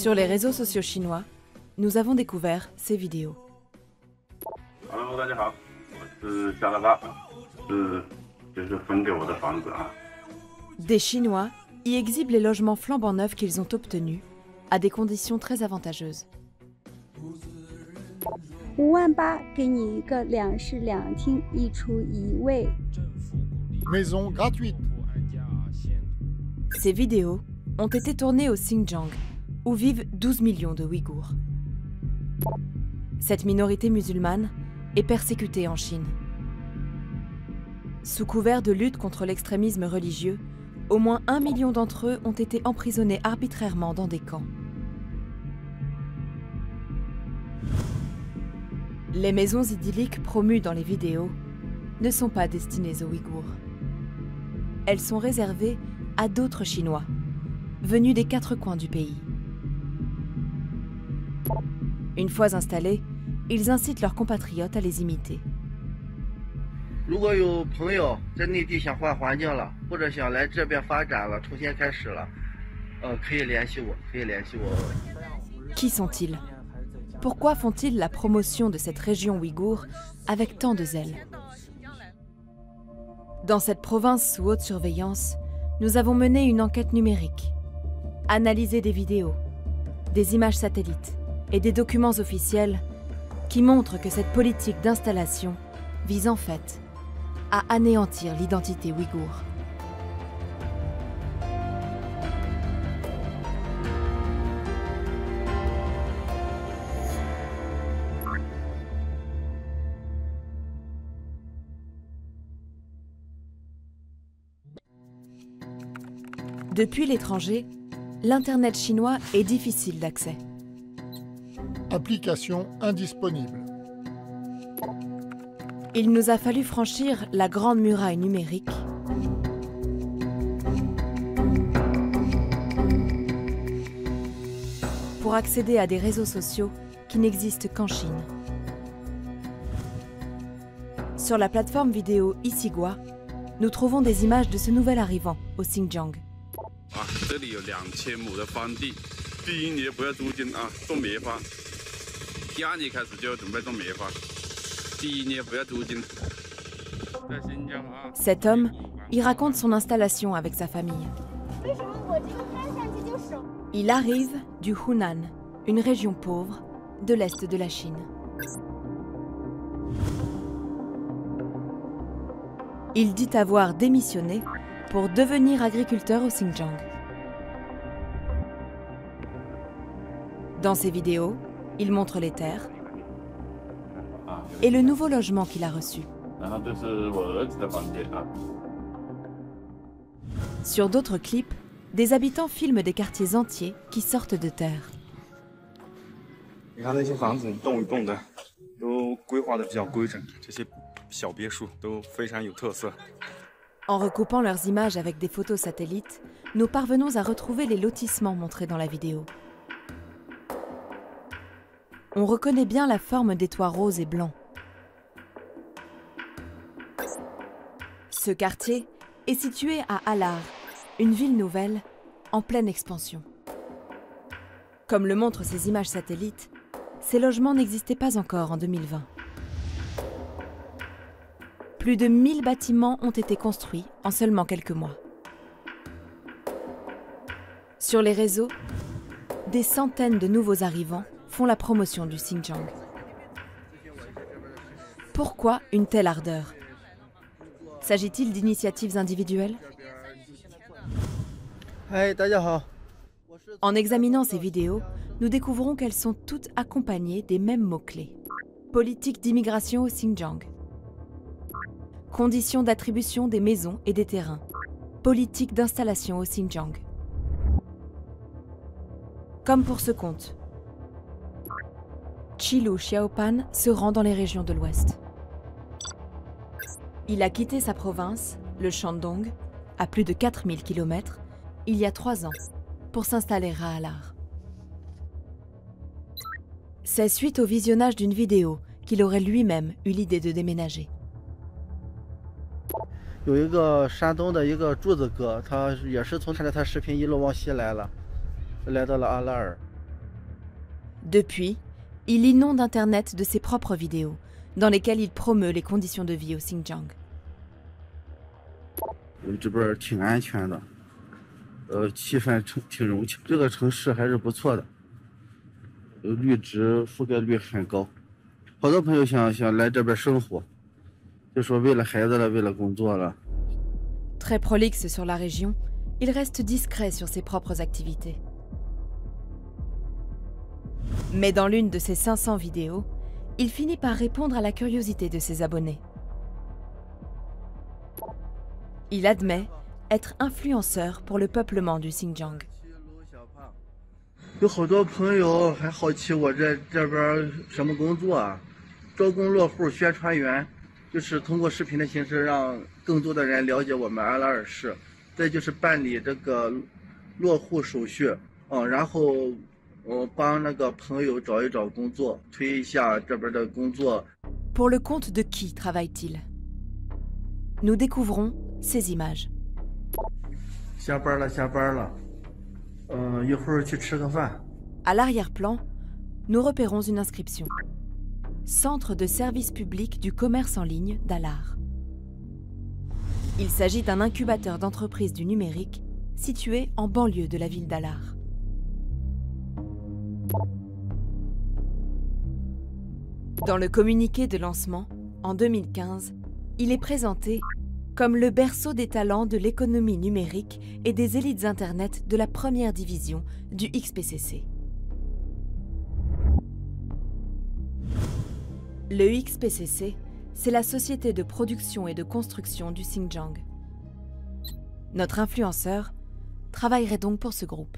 Sur les réseaux sociaux chinois, nous avons découvert ces vidéos. Hello， 大家好，我是加拿大，就是分给我的房子啊。Des Chinois y exhibent les logements flambant neufs qu'ils ont obtenus à des conditions très avantageuses. 58000给你一个2室2厅1厨1卫。 Maison gratuite. Ces vidéos ont été tournées au Xinjiang, où vivent 12 millions de Ouïghours. Cette minorité musulmane est persécutée en Chine. Sous couvert de lutte contre l'extrémisme religieux, au moins 1 million d'entre eux ont été emprisonnés arbitrairement dans des camps. Les maisons idylliques promues dans les vidéos ne sont pas destinées aux Ouïghours. Elles sont réservées à d'autres Chinois, venus des 4 coins du pays. Une fois installés, ils incitent leurs compatriotes à les imiter. 如果有朋友在内地想换环境了，或者想来这边发展了，重新开始了，可以联系我，Qui sont-ils? Pourquoi font-ils la promotion de cette région ouïghour avec tant de zèle? Dans cette province sous haute surveillance, nous avons mené une enquête numérique, analysé des vidéos, des images satellites et des documents officiels qui montrent que cette politique d'installation vise en fait à anéantir l'identité ouïghour. Depuis l'étranger, l'Internet chinois est difficile d'accès. Application indisponible. Il nous a fallu franchir la grande muraille numérique pour accéder à des réseaux sociaux qui n'existent qu'en Chine. Sur la plateforme vidéo Isigua, nous trouvons des images de ce nouvel arrivant au Xinjiang. 这里有2000亩的荒地，第1年不要租金啊，种棉花。第2年开始就要准备种棉花，第1年不要租金。在新疆啊。Cet homme y raconte son installation avec sa famille. Il arrive du Hunan, une région pauvre de l'est de la Chine. Il dit avoir démissionné pour devenir agriculteur au Xinjiang. Dans ses vidéos, il montre les terres et le nouveau logement qu'il a reçu. Sur d'autres clips, des habitants filment des quartiers entiers qui sortent de terre. 你看那些房子一栋一栋的，都规划的比较规整，这些小别墅都非常有特色。 En recoupant leurs images avec des photos satellites, nous parvenons à retrouver les lotissements montrés dans la vidéo. On reconnaît bien la forme des toits roses et blancs. Ce quartier est situé à Alar, une ville nouvelle en pleine expansion. Comme le montrent ces images satellites, ces logements n'existaient pas encore en 2020. Plus de 1000 bâtiments ont été construits en seulement quelques mois. Sur les réseaux, des centaines de nouveaux arrivants font la promotion du Xinjiang. Pourquoi une telle ardeur? S'agit-il d'initiatives individuelles? En examinant ces vidéos, nous découvrons qu'elles sont toutes accompagnées des mêmes mots-clés. Politique d'immigration au Xinjiang. Conditions d'attribution des maisons et des terrains. Politique d'installation au Xinjiang. Comme pour ce compte, Chilu Xiaopan se rend dans les régions de l'Ouest. Il a quitté sa province, le Shandong, à plus de 4000 km, il y a 3 ans, pour s'installer à Alar. C'est suite au visionnage d'une vidéo qu'il aurait lui-même eu l'idée de déménager. 有一个山东的一个柱子哥，他也是从看着他视频一路往西来了，来到了阿拉尔。Depuis, il inonde Internet de ses propres vidéos, dans lesquelles il promeut les conditions de vie au Xinjiang. 这边挺安全的，气氛挺融洽，这个城市还是不错的，绿植覆盖率很高，好多朋友想来这边生活，就说为了孩子了，为了工作了。 Très prolixe sur la région, il reste discret sur ses propres activités. Mais dans l'une de ses 500 vidéos, il finit par répondre à la curiosité de ses abonnés. Il admet être influenceur pour le peuplement du Xinjiang. 有好多朋友还好奇我这边什么工作啊？招工落户宣传员，就是通过视频的形式让更多的人了解我们阿拉尔市。再就是办理这个落户手续，然后我帮那个朋友找一找工作，推一下这边的工作。 Pour le compte de qui travaille-t-il? Nous découvrons ces images. 下班了，下班了。一会儿去吃个饭。 À l'arrière-plan, nous repérons une inscription. Centre de service public du commerce en ligne d'Alar. Il s'agit d'un incubateur d'entreprises du numérique situé en banlieue de la ville d'Alar. Dans le communiqué de lancement, en 2015, il est présenté comme le berceau des talents de l'économie numérique et des élites Internet de la première division du XPCC. Le XPCC, c'est la société de production et de construction du Xinjiang. Notre influenceur travaillerait donc pour ce groupe.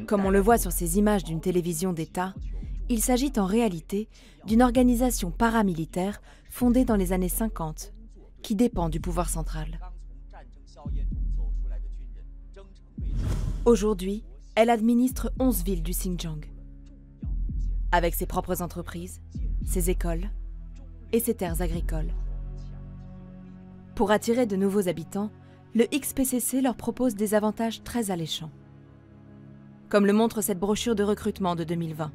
Comme on le voit sur ces images d'une télévision d'État, il s'agit en réalité d'une organisation paramilitaire fondée dans les années 50, qui dépend du pouvoir central. Aujourd'hui, elle administre 11 villes du Xinjiang, avec ses propres entreprises, ses écoles et ses terres agricoles. Pour attirer de nouveaux habitants, le XPCC leur propose des avantages très alléchants, comme le montre cette brochure de recrutement de 2020.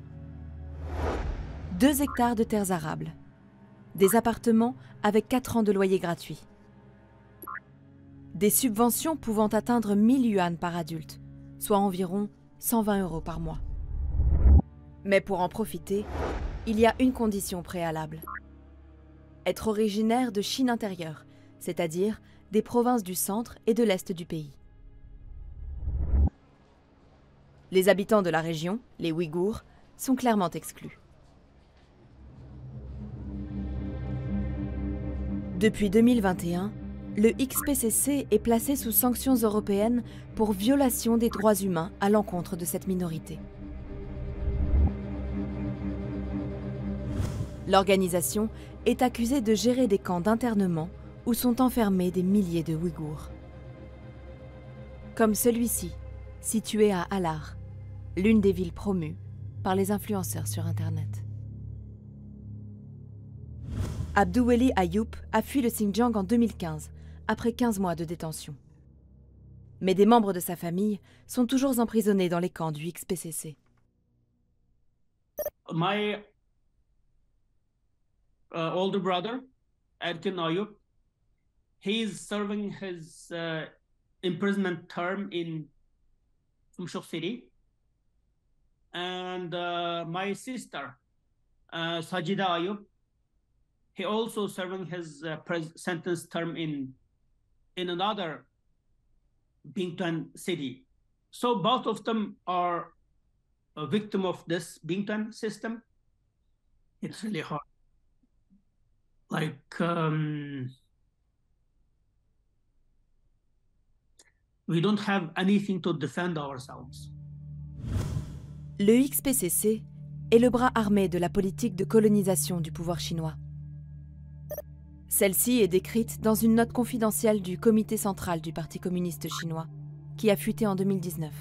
2 hectares de terres arables, des appartements avec 4 ans de loyer gratuit, des subventions pouvant atteindre 1000 yuan par adulte, soit environ 120 € par mois. Mais pour en profiter, il y a une condition préalable. Être originaire de Chine intérieure, c'est-à-dire des provinces du centre et de l'est du pays. Les habitants de la région, les Ouïghours, sont clairement exclus. Depuis 2021, le XPCC est placé sous sanctions européennes pour violation des droits humains à l'encontre de cette minorité. L'organisation est accusée de gérer des camps d'internement où sont enfermés des milliers de Ouïghours. Comme celui-ci, situé à Alar, l'une des villes promues par les influenceurs sur Internet. Abdouweli Ayoub a fui le Xinjiang en 2015, après 15 mois de détention. Mais des membres de sa famille sont toujours emprisonnés dans les camps du XPCC. My older brother, Erkin Ayoub, he's serving his imprisonment term in Umshuk City. And my sister, Sajida Ayoub, he also serving his sentence term in another Bingtan city. So both of them are a victim of this Bingtan system. It's really hard. Like, we don't have anything to defend ourselves. Le XPCC est le bras armé de la politique de colonisation du pouvoir chinois. Celle-ci est décrite dans une note confidentielle du comité central du Parti communiste chinois, qui a fuité en 2019.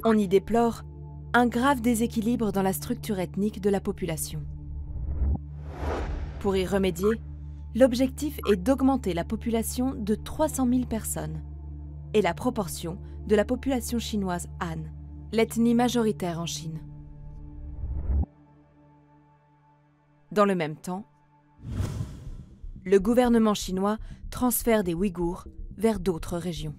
On y déplore un grave déséquilibre dans la structure ethnique de la population. Pour y remédier, L'objectif est d'augmenter la population de 300 000 personnes et la proportion de la population chinoise Han, l'ethnie majoritaire en Chine. Dans le même temps, le gouvernement chinois transfère des Ouïghours vers d'autres régions.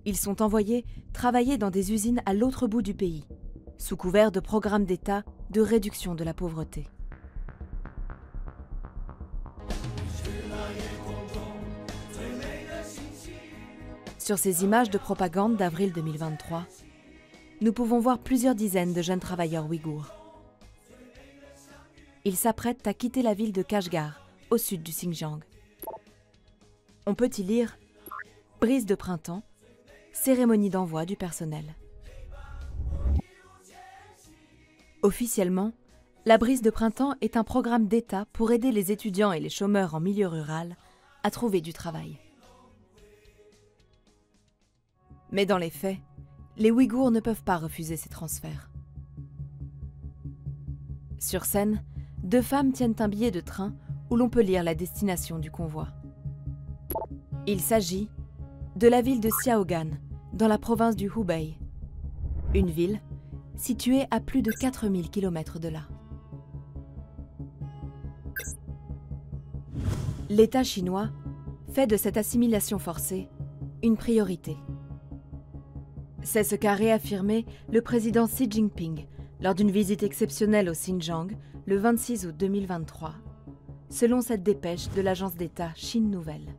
Ils sont envoyés travailler dans des usines à l'autre bout du pays, sous couvert de programmes d'État de réduction de la pauvreté. Sur ces images de propagande d'avril 2023, nous pouvons voir plusieurs dizaines de jeunes travailleurs ouïghours. Ils s'apprêtent à quitter la ville de Kashgar, au sud du Xinjiang. On peut y lire « Brise de printemps, cérémonie d'envoi du personnel ». Officiellement, la brise de printemps est un programme d'État pour aider les étudiants et les chômeurs en milieu rural à trouver du travail. Mais dans les faits, les Ouïghours ne peuvent pas refuser ces transferts. Sur scène, 2 femmes tiennent un billet de train où l'on peut lire la destination du convoi. Il s'agit de la ville de Xiaogan, dans la province du Hubei, une ville située à plus de 4000 km de là. L'État chinois fait de cette assimilation forcée une priorité. C'est ce qu'a réaffirmé le président Xi Jinping lors d'une visite exceptionnelle au Xinjiang le 26 août 2023, selon cette dépêche de l'agence d'État Chine Nouvelle.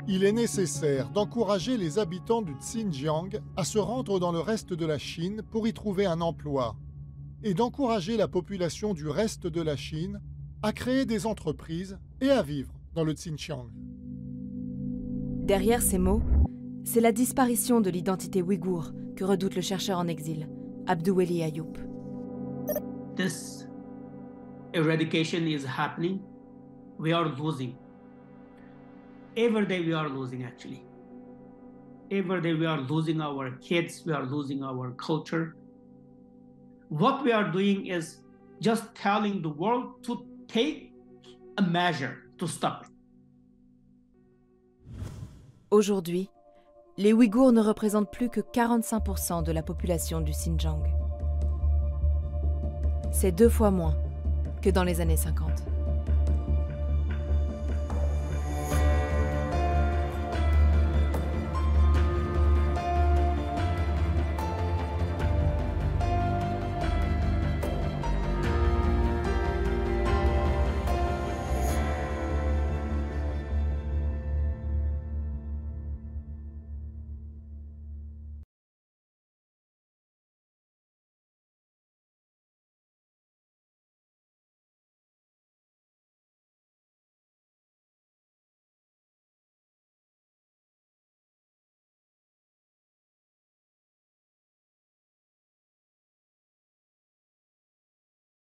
Il est nécessaire d'encourager les habitants du Xinjiang à se rendre dans le reste de la Chine pour y trouver un emploi et d'encourager la population du reste de la Chine à créer des entreprises et à vivre dans le Xinjiang. Derrière ces mots, c'est la disparition de l'identité ouïghour que redoute le chercheur en exil, Abdouweli Ayoub. This eradication is happening. We are losing. Every day we are losing, actually. Every day we are losing our kids, we are losing our culture. What we are doing is just telling the world to take a measure to stop it. Aujourd'hui, les Ouïghours ne représentent plus que 45% de la population du Xinjiang. C'est 2 fois moins que dans les années 50.